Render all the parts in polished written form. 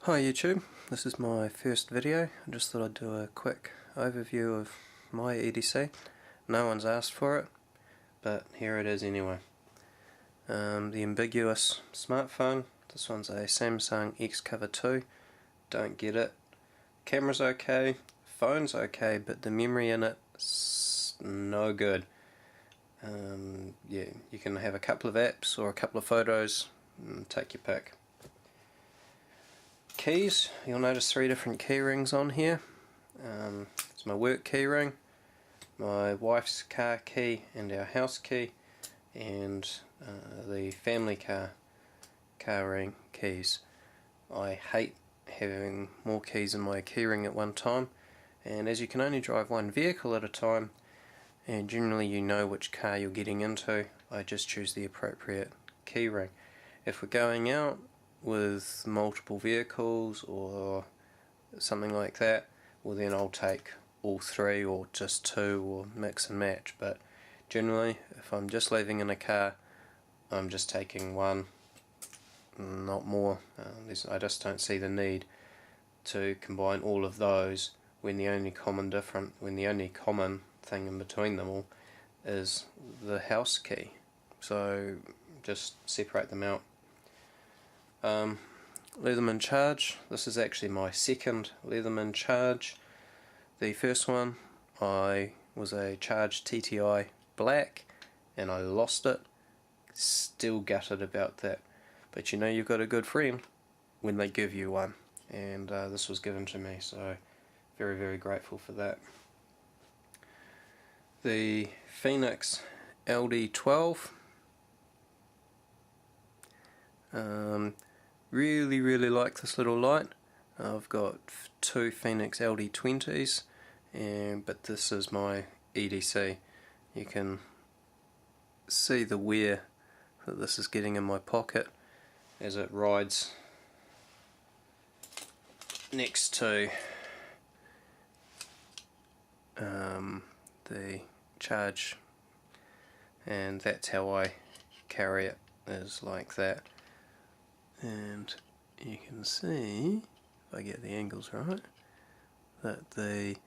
Hi YouTube, this is my first video. I just thought I'd do a quick overview of my EDC. No one's asked for it, but here it is anyway. The ambiguous smartphone, this one's a Samsung X-Cover 2, don't get it. Camera's okay, phone's okay, but the memory in it's no good. Yeah, you can have a couple of apps or a couple of photos, and take your pick. Keys, you'll notice 3 different key rings on here. It's my work key ring, my wife's car key and our house key, and the family car ring keys. I hate having more keys in my key ring at one time, and as you can only drive one vehicle at a time, and generally you know which car you're getting into, I just choose the appropriate key ring. If we're going out with multiple vehicles or something like that, well then I'll take all 3 or just 2 or mix and match, but generally if I'm just leaving in a car I'm just taking 1, not more. I just don't see the need to combine all of those when the only common thing in between them all is the house key, so just separate them out. Leatherman charge, this is actually my second Leatherman charge. The first one was a charge TTI black and I lost it. Still gutted about that, but you know you've got a good friend when they give you one, and this was given to me, so very, very grateful for that. The Phoenix LD12, really like this little light. I've got 2 Phoenix LD20s, but this is my EDC. You can see the wear that this is getting in my pocket as it rides next to the charge, and that's how I carry it, is like that. And you can see, if I get the angles right, that the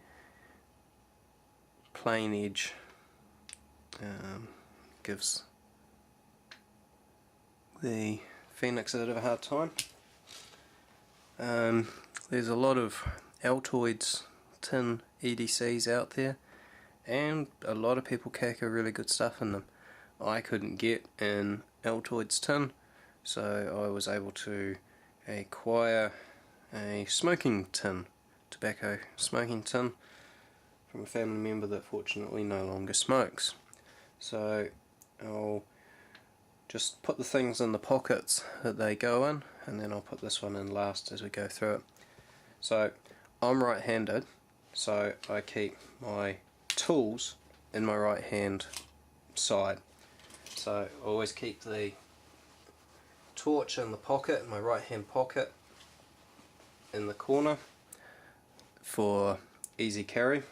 plain edge gives the Phoenix a bit of a hard time. There's a lot of Altoids tin EDCs out there, and a lot of people cack a really good stuff in them. I couldn't get an Altoids tin, so I was able to acquire a smoking tin, tobacco smoking tin, from a family member that fortunately no longer smokes. So I'll just put the things in the pockets that they go in, and then I'll put this one in last as we go through it. So I'm right-handed, so I keep my tools in my right hand side. So I always keep the torch in the pocket, in my right hand pocket, in the corner for easy carry.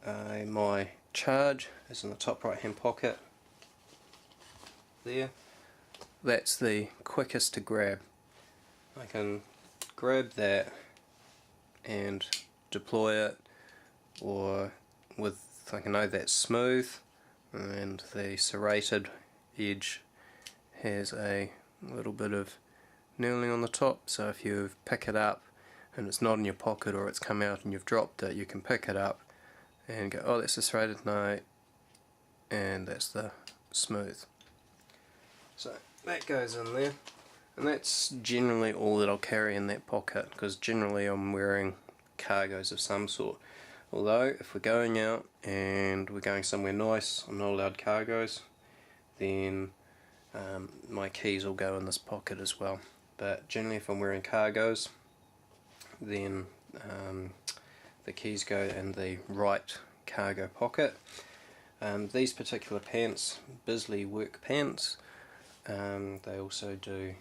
My charge is in the top right hand pocket there. That's the quickest to grab. I can grab that and deploy it, or I can know that's smooth, and the serrated edge has a little bit of knurling on the top, so if you pick it up and it's not in your pocket or it's come out and you've dropped it, you can pick it up and go, oh, that's the serrated, no, and that's the smooth. So that goes in there, and that's generally all that I'll carry in that pocket, because generally I'm wearing cargos of some sort. Although if we're going out and we're going somewhere nice, I'm not allowed cargos, then my keys will go in this pocket as well. But generally if I'm wearing cargos, then the keys go in the right cargo pocket. These particular pants, Bisley work pants, they also do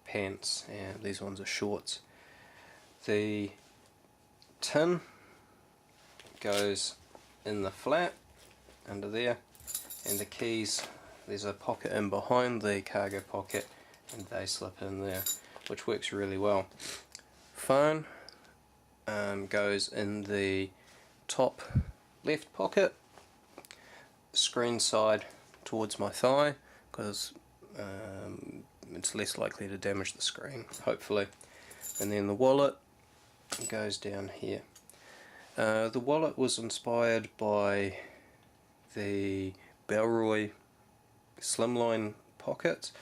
pants, and these ones are shorts. The tin goes in the flap under there, and the keys, there's a pocket in behind the cargo pocket and they slip in there. which works really well. Phone goes in the top left pocket, screen side towards my thigh, because it's less likely to damage the screen, hopefully. And then the wallet goes down here. The wallet was inspired by the Bellroy slimline pockets,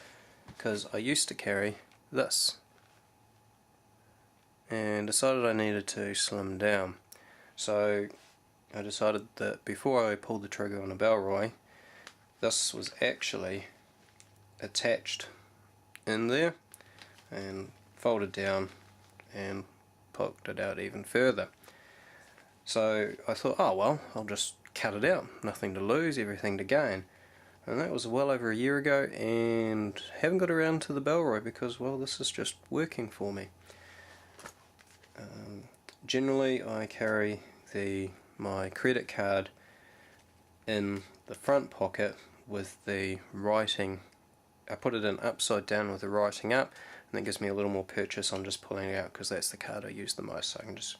because I used to carry this and decided I needed to slim down. So I decided that before I pulled the trigger on a Bellroy, this was actually attached in there and folded down and poked it out even further. So I thought, oh well, I'll just cut it out, nothing to lose, everything to gain. And that was well over a year ago, and haven't got around to the Bellroy because, well, this is just working for me. Generally I carry my credit card in the front pocket with the writing. I put it in upside down with the writing up, and that gives me a little more purchase on just pulling it out, because that's the card I use the most. So I can just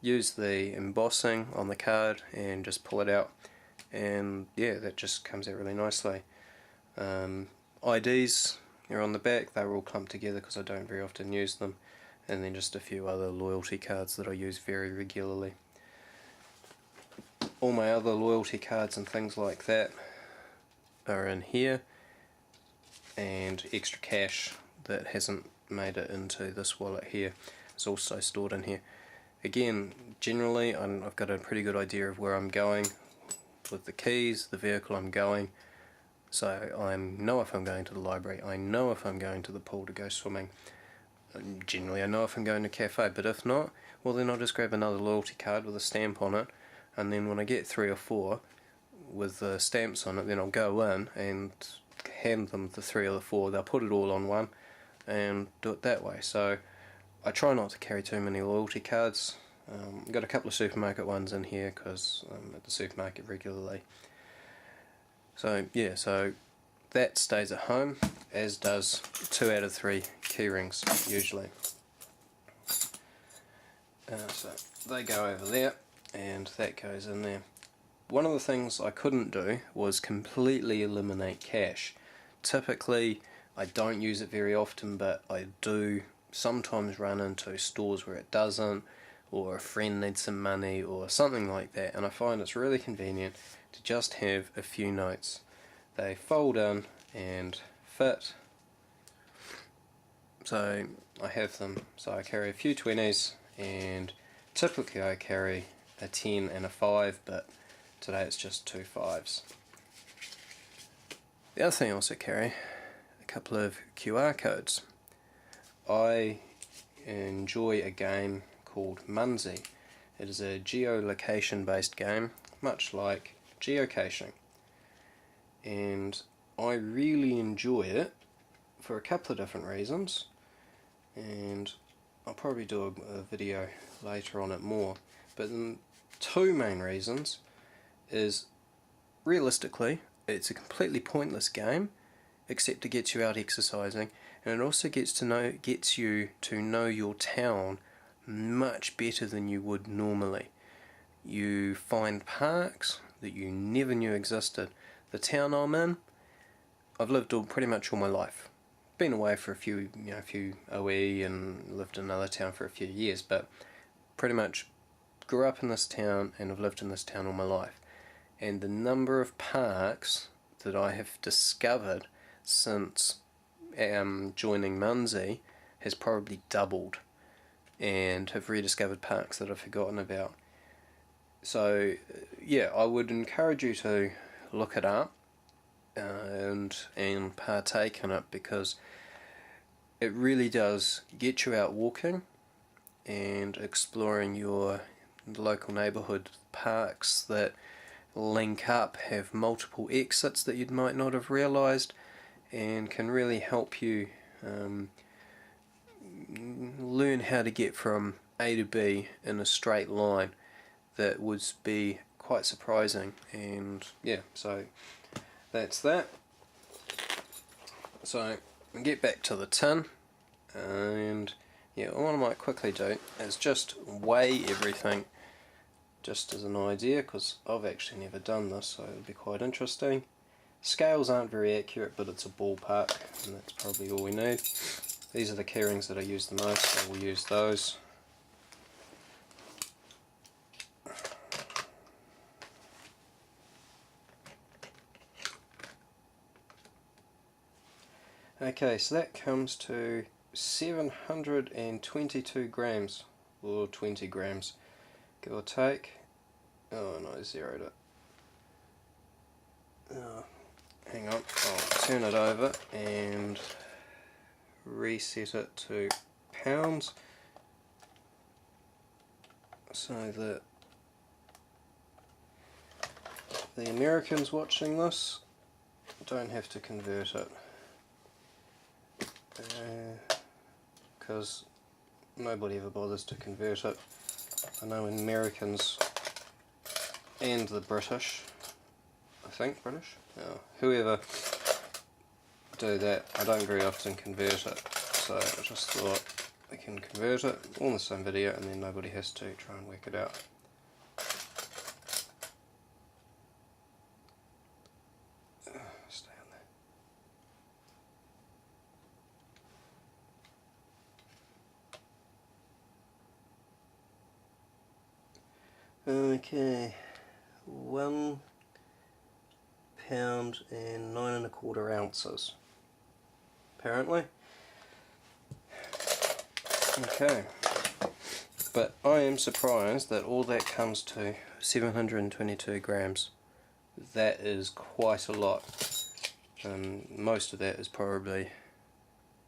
use the embossing on the card and just pull it out, and yeah, that just comes out really nicely. IDs are on the back, they're all clumped together because I don't very often use them, and then just a few other loyalty cards that I use very regularly. All my other loyalty cards and things like that are in here, and extra cash that hasn't made it into this wallet here is also stored in here. Again, generally I've got a pretty good idea of where I'm going with the keys, the vehicle I'm going, so I know if I'm going to the library, I know if I'm going to the pool to go swimming. Generally I know if I'm going to a cafe, but if not, well then I'll just grab another loyalty card with a stamp on it, and then when I get 3 or 4 with the stamps on it, then I'll go in and hand them the 3 or the 4, they'll put it all on one and do it that way. So I try not to carry too many loyalty cards. I've got a couple of supermarket ones in here because I'm at the supermarket regularly. So yeah, so that stays at home, as does 2 out of 3 key rings usually. So they go over there and that goes in there. One of the things I couldn't do was completely eliminate cash. Typically I don't use it very often, but I do sometimes run into stores where it doesn't, or a friend needs some money or something like that, and I find it's really convenient to just have a few notes. They fold in and fit, so I have them. So I carry a few 20s, and typically I carry a 10 and a 5, but today it's just 2 5s. The other thing I also carry, a couple of QR codes. I enjoy a game called Munzie. It is a geolocation based game, much like geocaching, and I really enjoy it for a couple of different reasons, and I'll probably do a video later on it more, but the 2 main reasons is, realistically, it's a completely pointless game except it gets you out exercising, and it also gets you to know your town much better than you would normally. You find parks that you never knew existed. The town I'm in, I've lived pretty much all my life. Been away for a few OE and lived in another town for a few years, but pretty much grew up in this town and have lived in this town all my life. And the number of parks that I have discovered since joining Munzie has probably doubled, and have rediscovered parks that I've forgotten about. So yeah, I would encourage you to look it up and partake in it, because it really does get you out walking and exploring your local neighbourhood. Parks that link up have multiple exits that you might not have realised, and can really help you learn how to get from A to B in a straight line. That would be quite surprising, and yeah, so that's that. So get back to the tin. And yeah, what I might quickly do is just weigh everything just as an idea, because I've actually never done this, so it'll be quite interesting. Scales aren't very accurate, but it's a ballpark, and that's probably all we need. These are the keyrings that I use the most, so we'll use those. Okay, so that comes to 722 grams, or 20 grams, give or take. Oh no, I zeroed it. Oh, hang on, I'll turn it over and reset it to pounds so that the Americans watching this don't have to convert it, because nobody ever bothers to convert it. I know Americans and the British, I think British, whoever do that, I don't very often convert it, so I just thought I can convert it all in the same video and then nobody has to try and work it out. Stay on there. Okay, 1 pound and 9 1/4 ounces, apparently. Okay, but I am surprised that all that comes to 722 grams. That is quite a lot, and most of that is probably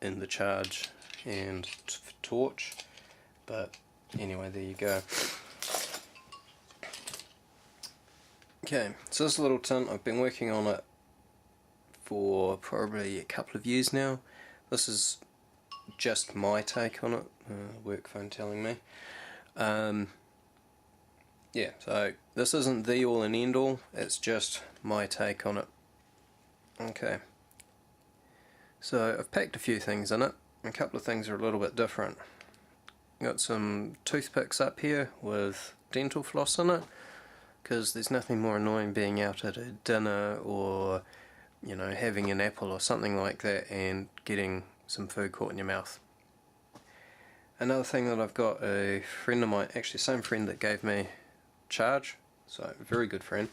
in the charge and torch, but anyway, there you go. Okay, so this little tin, I've been working on it for probably a couple of years now. This is just my take on it, work phone telling me. Yeah, so this isn't the all and end all, it's just my take on it. Okay, so I've packed a few things in it. A couple of things are a little bit different. Got some toothpicks up here with dental floss in it, because there's nothing more annoying being out at a dinner or, you know, having an apple or something like that and getting some food caught in your mouth. Another thing that I've got, a friend of mine, actually same friend that gave me charge, so a very good friend,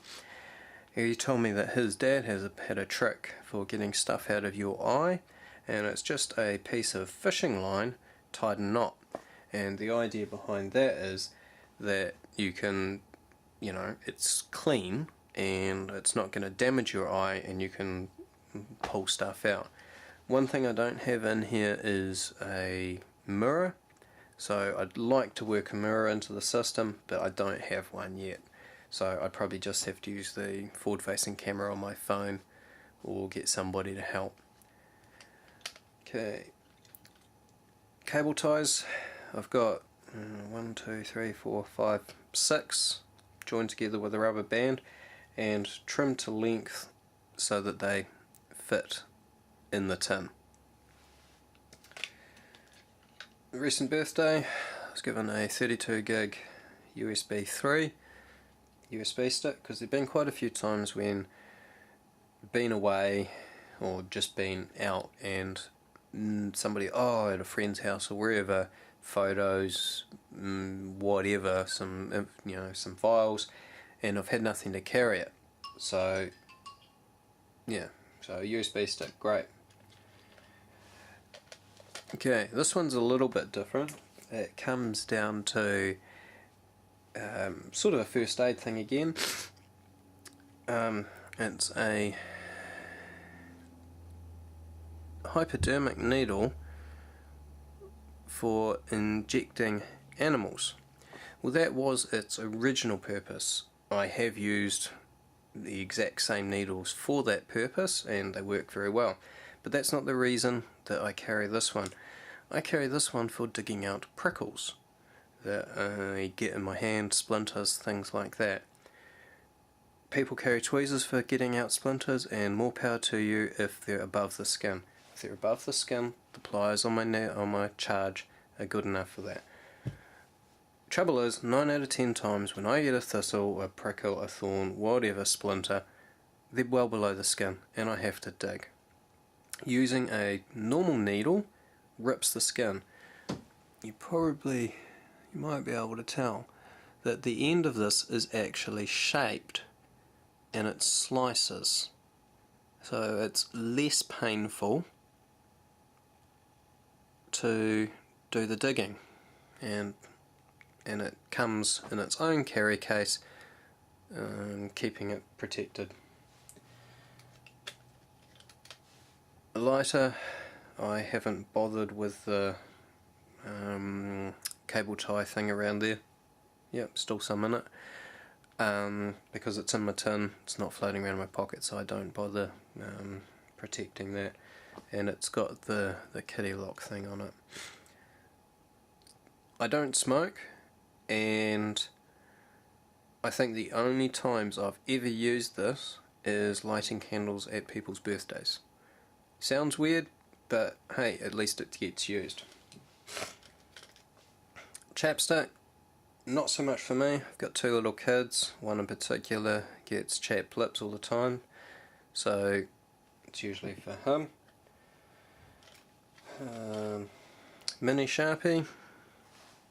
he told me that his dad had a trick for getting stuff out of your eye, and it's just a piece of fishing line tied in a knot. And the idea behind that is that you can, you know, it's clean and it's not going to damage your eye and you can pull stuff out. One thing I don't have in here is a mirror, so I'd like to work a mirror into the system, but I don't have one yet, so I'd probably just have to use the forward facing camera on my phone or get somebody to help. Okay, cable ties, I've got 1, 2, 3, 4, 5, 6 joined together with a rubber band and trimmed to length so that they fit in the tin. Recent birthday, I was given a 32 gig USB 3 USB stick, because there have been quite a few times when I've been away or just been out and somebody, at a friend's house or wherever, photos, whatever, some files, and I've had nothing to carry it. So yeah, so USB stick, great. Okay, this one's a little bit different. It comes down to sort of a first aid thing again. It's a hypodermic needle for injecting animals. Well, that was its original purpose. I have used the exact same needles for that purpose and they work very well, but that's not the reason that I carry this one. I carry this one for digging out prickles that I get in my hand, splinters, things like that. People carry tweezers for getting out splinters, and more power to you if they're above the skin. If they're above the skin, the pliers on my charge are good enough for that. Trouble is, 9 out of 10 times when I get a thistle, a prickle, a thorn, whatever splinter, they're well below the skin and I have to dig. Using a normal needle rips the skin. You might be able to tell that the end of this is actually shaped and it slices. So it's less painful to do the digging, and it comes in its own carry case, keeping it protected. A lighter, I haven't bothered with the cable tie thing around there. Yep, still some in it. Because it's in my tin, it's not floating around in my pocket, so I don't bother protecting that. And it's got the kitty lock thing on it. I don't smoke, and I think the only times I've ever used this is lighting candles at people's birthdays. Sounds weird, but hey, at least it gets used. Chapstick, not so much for me. I've got 2 little kids. One in particular gets chapped lips all the time, so it's usually for him. Mini Sharpie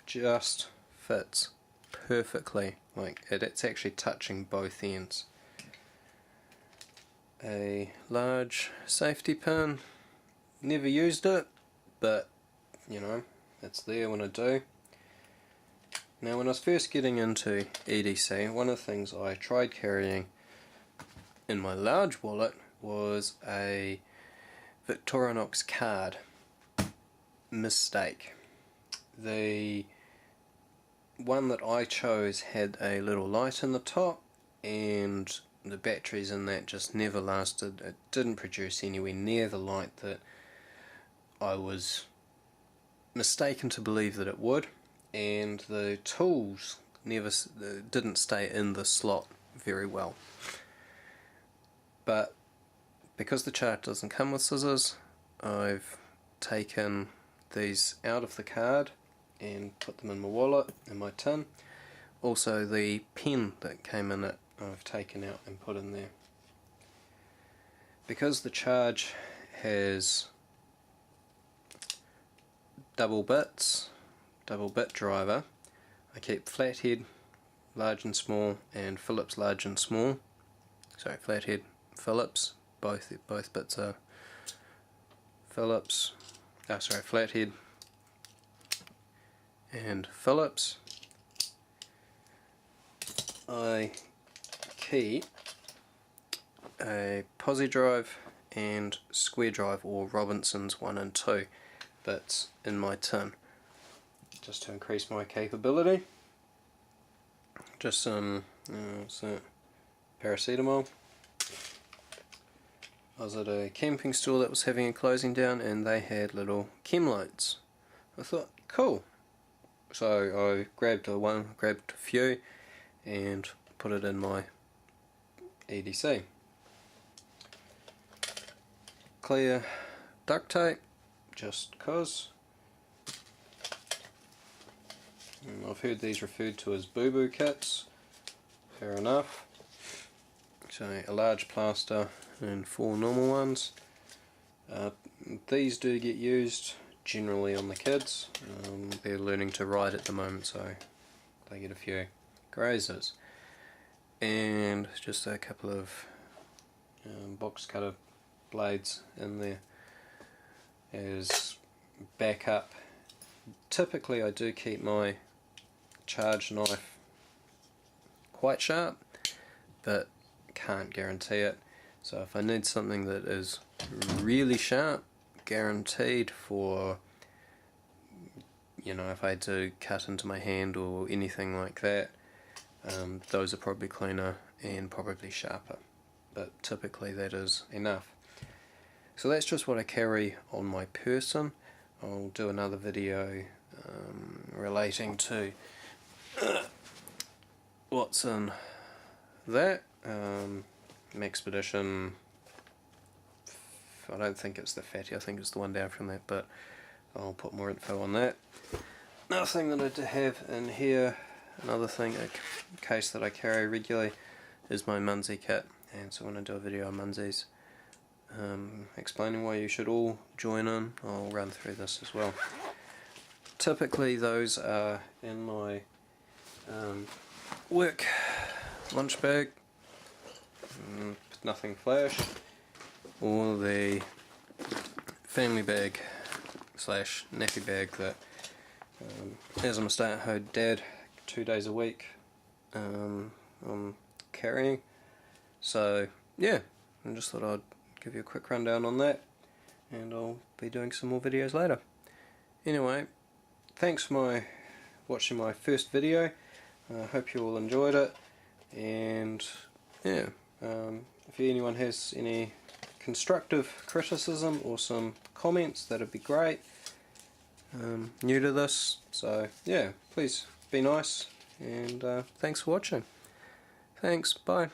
just fits perfectly, like it's actually touching both ends. A large safety pin, never used it, but you know, it's there when I do. Now when I was first getting into EDC, one of the things I tried carrying in my large wallet was a Victorinox card. Mistake. The one that I chose had a little light in the top, and the batteries in that just never lasted. It didn't produce anywhere near the light that I was mistaken to believe that it would, and the tools didn't stay in the slot very well. But because the charge doesn't come with scissors, I've taken these out of the card and put them in my wallet, in my tin. Also the pen that came in it I've taken out and put in there. Because the charge has double bit driver, I keep flathead large and small and Phillips large and small. Sorry, flathead, Phillips, both bits are Phillips. Flathead and Phillips. I keep a posi drive and square drive, or Robinson's 1 and 2 bits in my tin, just to increase my capability. Just some paracetamol. I was at a camping store that was having a closing down, and they had little chem lights. I thought, cool. So I grabbed a few, and put it in my EDC. Clear duct tape, just cause. I've heard these referred to as boo-boo kits. Fair enough. So a large plaster and 4 normal ones. These do get used generally on the kids. They're learning to ride at the moment, so they get a few grazers. And just a couple of box cutter blades in there as backup. Typically I do keep my charge knife quite sharp, but can't guarantee it. So if I need something that is really sharp, guaranteed for, you know, if I had to cut into my hand or anything like that, those are probably cleaner and probably sharper, but typically that is enough. So that's just what I carry on my person. I'll do another video relating to what's in that. Expedition I don't think it's the fatty, I think it's the one down from that, but I'll put more info on that. Another thing that I do have in here, another thing, a case that I carry regularly, is my Munsey kit. And so when I do a video on Munseys, explaining why you should all join in, I'll run through this as well. Typically those are in my work lunch bag, nothing flash, or the family bag slash nappy bag that as I'm a stay-at-home dad 2 days a week I'm carrying. So yeah, I just thought I'd give you a quick rundown on that, and I'll be doing some more videos later. Anyway, thanks for watching my first video. I hope you all enjoyed it, and yeah, if anyone has any constructive criticism or some comments, that'd be great. New to this, so yeah, please be nice, and thanks for watching. Thanks, bye.